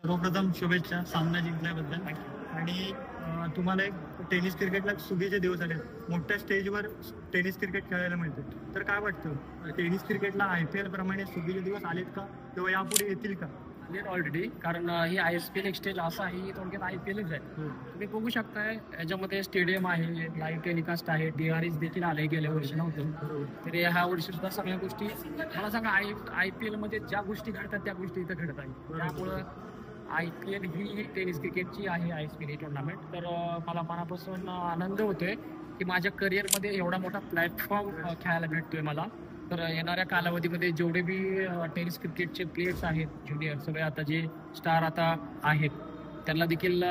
सर्वप्रथम शुभेच्छा सामना जिंकल्याबद्दल. आणि तुम्हाला एक टेनिस क्रिकेटला सुगीचे दिवस आले, मोठ्या स्टेजवर टेनिस क्रिकेट खेळायला मिळते. तर काय वाटतं, टेनिस क्रिकेटला IPL प्रमाणे सुगीचे दिवस आलेत का किंवा यापुढे येतील का? ऑलरेडी कारण ही ISPL एक स्टेज असा आहे, ही थोडक्यात IPLच आहे. तुम्ही बघू शकताय याच्यामध्ये स्टेडियम आहे, लाईव्ह टेलिकास्ट आहे, DRS देखील आले, गेल्या वर्षी नव्हतं. तर ह्या वर्षी सुद्धा सगळ्या गोष्टी मला सांगा IPL मध्ये ज्या गोष्टी घडतात त्या गोष्टी इथं घडत आहेत. त्यामुळं IPL ही टेनिस क्रिकेटची आहे ISPL ही टुर्नामेंट. तर मला मनापासून आनंद होतोय की माझ्या करिअरमध्ये एवढा मोठा प्लॅटफॉर्म खेळायला भेटतोय मला. तर येणाऱ्या कालावधीमध्ये जेवढे बी टेनिस क्रिकेटचे प्लेयर्स आहेत ज्युनियर, सगळे आता जे स्टार आता आहेत, त्यांना देखील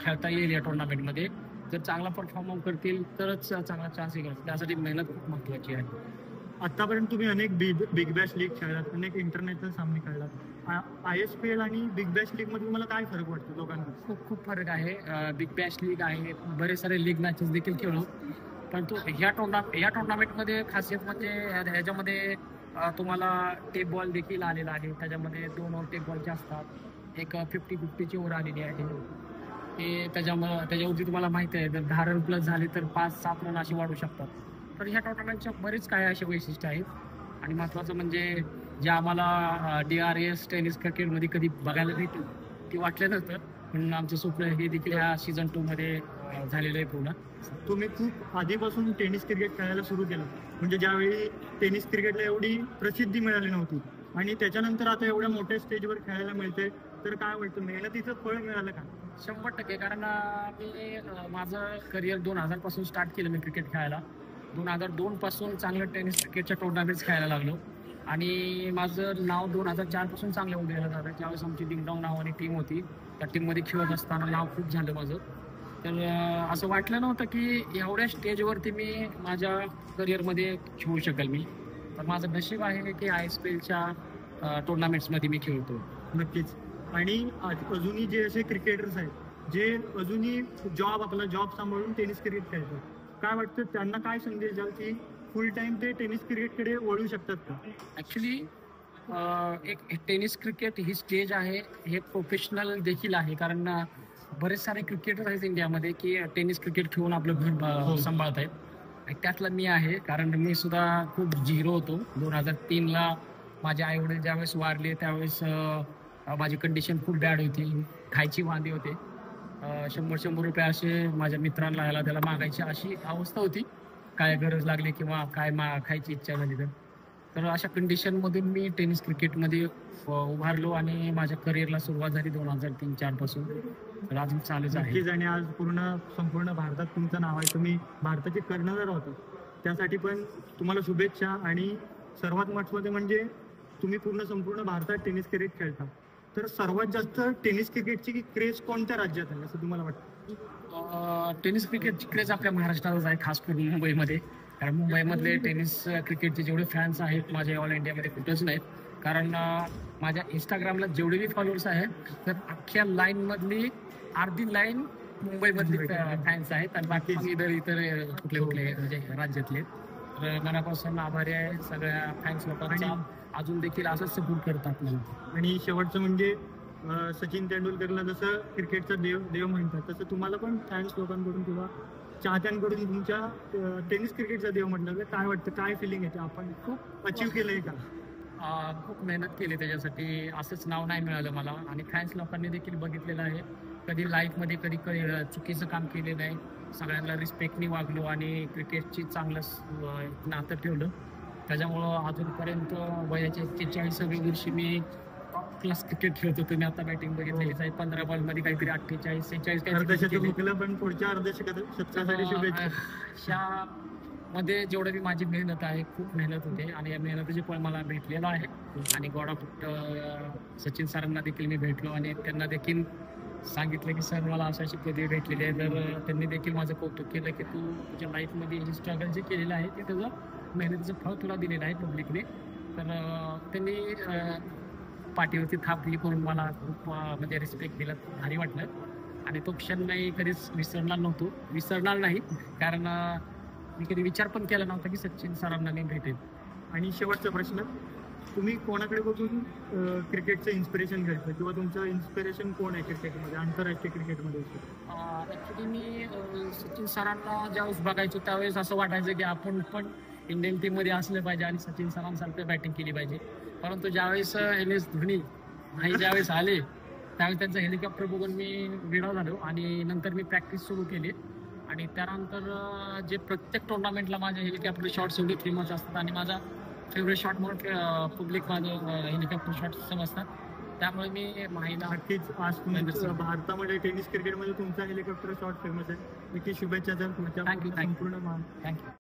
खेळता येईल या टुर्नामेंटमध्ये. जर चांगला परफॉर्म करतील तरच चांगला चान्स येईल. त्यासाठी मेहनत खूप महत्त्वाची आहे. आतापर्यंत तुम्ही अनेक बिग बॅश लीग खेळलात, अनेक इंटरनॅशनल सामने खेळलात. ISPL आणि बिग बॅश लीग मध्ये तुम्हाला काय फरक वाटतो दोघांना? खूप फरक आहे. बिग बॅश लीग आहे, बरेच सारे लीग मॅचेस देखील खेळलो. परंतु या टुर्नामेंटमध्ये खासियत म्हणजे ह्याच्यामध्ये तुम्हाला टेप बॉल देखील आलेला आहे. त्याच्यामध्ये 2 ओव्हर टेप बॉलचे असतात. एक 50-50ची ओव्हर आलेली आहे. ते त्याच्यावरती तुम्हाला माहिती आहे, जर 10 रन प्लस झाले तर 5-7 रन असे वाढू शकतात. तर ह्या टुर्नामेंटच्या बरेच काही असे वैशिष्ट्य आहेत. आणि महत्त्वाचं म्हणजे जे आम्हाला DRS टेनिस क्रिकेटमध्ये कधी बघायला भेटेल ते वाटलं नव्हतं. म्हणून आमचं स्वप्न हे देखील ह्या सीझन 2 मध्ये झालेलं आहे पूर्ण. तुम्ही खूप आधीपासून टेनिस क्रिकेट खेळायला सुरू केलं, म्हणजे ज्यावेळी टेनिस क्रिकेटला एवढी प्रसिद्धी मिळाली नव्हती आणि त्याच्यानंतर आता एवढ्या मोठ्या स्टेजवर खेळायला मिळते. तर काय वाटतं, मेहनतीचं फळ मिळालं का? 100% कारण मी माझं करिअर 2000 पासून स्टार्ट केलं मी क्रिकेट खेळायला. 2002 पासून चांगलं टेनिस क्रिकेटच्या टुर्नामेंट्स खेळायला लागलो. आणि माझं नाव 2004 पासून चांगलं उदयाला झालं. त्यावेळेस आमची डिंगडॉंग नावाने टीम होती. त्या टीममध्ये खेळत असताना नाव खूप झालं माझं. तर असं वाटलं नव्हतं की एवढ्या स्टेजवरती मी माझ्या करिअरमध्ये खेळू शकेल मी. तर माझं नशीब आहे की ISPLच्या टुर्नामेंट्समध्ये मी खेळतो. नक्कीच. आणि अजूनही जे असे क्रिकेटर्स आहेत जे अजूनही आपला जॉब सांभाळून टेनिस क्रिकेट खेळतात, काय वाटतं त्यांना काय संदेश द्याल की फुल टाइम ते टेनिस क्रिकेटकडे वळू शकतात का? ॲक्च्युली एक टेनिस क्रिकेट ही स्टेज आहे, हे प्रोफेशनल देखील आहे. कारण बरेच सारे क्रिकेटर आहेत इंडियामध्ये की टेनिस क्रिकेट खेळून आपलं घर सांभाळत आहेत. त्यातला मी आहे. कारण मी सुद्धा खूप झिरो होतो. 2003ला माझे आईवडील ज्यावेळेस वारले त्यावेळेस माझी कंडिशन खूप बॅड होती. खायची वांदे होते. 100 रुपये असे माझ्या मित्रांना ह्याला त्याला मागायची अशी अवस्था होती. काय गरज लागली किंवा काय खायची इच्छा झाली तर अशा कंडिशनमधून मी टेनिस क्रिकेटमध्ये उभारलो आणि माझ्या करिअरला सुरुवात झाली 2003-04 पासून. तर अजून चालूच आहे. नक्कीच. आणि आज संपूर्ण भारतात तुमचं नाव आहे, तुम्ही भारताचे कर्णधार होता. त्यासाठी पण तुम्हाला शुभेच्छा. आणि सर्वात महत्त्वाचं म्हणजे तुम्ही संपूर्ण भारतात टेनिस क्रिकेट खेळता. तर सर्वात जास्त टेनिस क्रिकेटची क्रेज कोणत्या राज्यात आहे असं तुम्हाला वाटतं? टेनिस क्रिकेटची क्रेज आपल्या महाराष्ट्रातच आहे, खास करून मुंबईमध्ये. कारण मुंबईमधले टेनिस क्रिकेटचे जेवढे फॅन्स आहेत माझ्या ऑल इंडियामध्ये कुठंच नाहीत. कारण माझ्या इंस्टाग्रामला जेवढे बी फॉलोअर्स आहेत तर अख्ख्या लाईनमधली अर्धी लाईन मुंबईमधली फॅन्स आहेत. आणि बाकी इतर कुठले म्हणजे राज्यातले. तर मनापासून आभारी आहे सगळ्या फॅन्स लोकांचा. अजून देखील असंच सपोर्ट करतात आपल्याला. आणि शेवटचं म्हणजे सचिन तेंडुलकरला जसं क्रिकेटचा देव म्हणतात, तसं तुम्हाला पण फॅन्स लोकांकडून किंवा चाहत्यांकडून तुमच्या टेनिस क्रिकेटचा देव म्हटलं तर काय वाटतं, काय फिलिंग येते? आपण खूप अचीव केलंय का? खूप मेहनत केली त्याच्यासाठी. असंच नाव नाही मिळालं मला. आणि फॅन्स लोकांनी देखील बघितलेलं आहे. कधी लाईफमध्ये कधी चुकीचं काम केलं नाही. सगळ्यांना रिस्पेक्टनी वागलो आणि क्रिकेटची चांगलं नातं ठेवलं. त्याच्यामुळं अजूनपर्यंत वयाच्या 41व्या वर्षी मी टॉप क्लास क्रिकेट खेळतो. तुम्ही आता बॅटिंग बघितली, 15 बॉलमध्ये काहीतरी 48-46 पण पुढच्या अर्धशतकासाठी शुभेच्छा. मध्ये जेवढं बी माझी मेहनत आहे, खूप मेहनत होते आणि या मेहनतीचे फळ मला भेटलेलं आहे. आणि गॉड ऑफ सचिन सरांना देखील मी भेटलो आणि त्यांना देखील सांगितलं की सर मला अशी पदवी भेटलेली आहे. तर त्यांनी देखील माझं कौतुक केलं की तू तुझ्या लाईफमध्ये हे स्ट्रगल जे केलेलं आहे ते तुझं मेहनतीचं फळ तुला दिलेलं आहे पब्लिकने. तर त्यांनी पाठीवरती थाप दिली करून मला खूप म्हणजे रिस्पेक्ट दिला. भारी वाटलं. आणि तो क्षण नाही कधीच विसरणार नाही. कारण मी कधी विचार पण केला नव्हता की सचिन सरांना मी भेटेल. आणि शेवटचा प्रश्न, तुम्ही कोणाकडे बघून क्रिकेटचं इन्स्पिरेशन घ्यायचं किंवा तुमचं इन्स्पिरेशन कोण आहे क्रिकेटमध्ये, आंतरराष्ट्रीय क्रिकेटमध्ये? ॲक्च्युली मी सचिन सरांना ज्यावेळेस बघायचो त्यावेळेस असं वाटायचं की आपण पण इंडियन टीममध्ये असलं पाहिजे आणि सचिन सरांसारखं बॅटिंग केली पाहिजे. परंतु ज्यावेळेस MS धोनी आणि ज्यावेळेस आले त्यावेळेस त्यांचं हेलिकॉप्टर बघून मी वेडा झालो आणि नंतर मी प्रॅक्टिस सुरू केली आणि त्यानंतर जे प्रत्येक टुर्नामेंटला माझे हेलिकॉप्टर शॉट्स एवढे फेमस असतात आणि माझा फेवरेट शॉट म्हणून पब्लिक माझे हेलिकॉप्टर शॉट समजतात. त्यामुळे मी माहिला नक्कीच आज तुम्ही भारतामध्ये टेनिस क्रिकेटमध्ये तुमचा हेलिकॉप्टर शॉट फेमस आहे. नक्की शुभेच्छा सर. Thank you. संपूर्ण थँक्यू.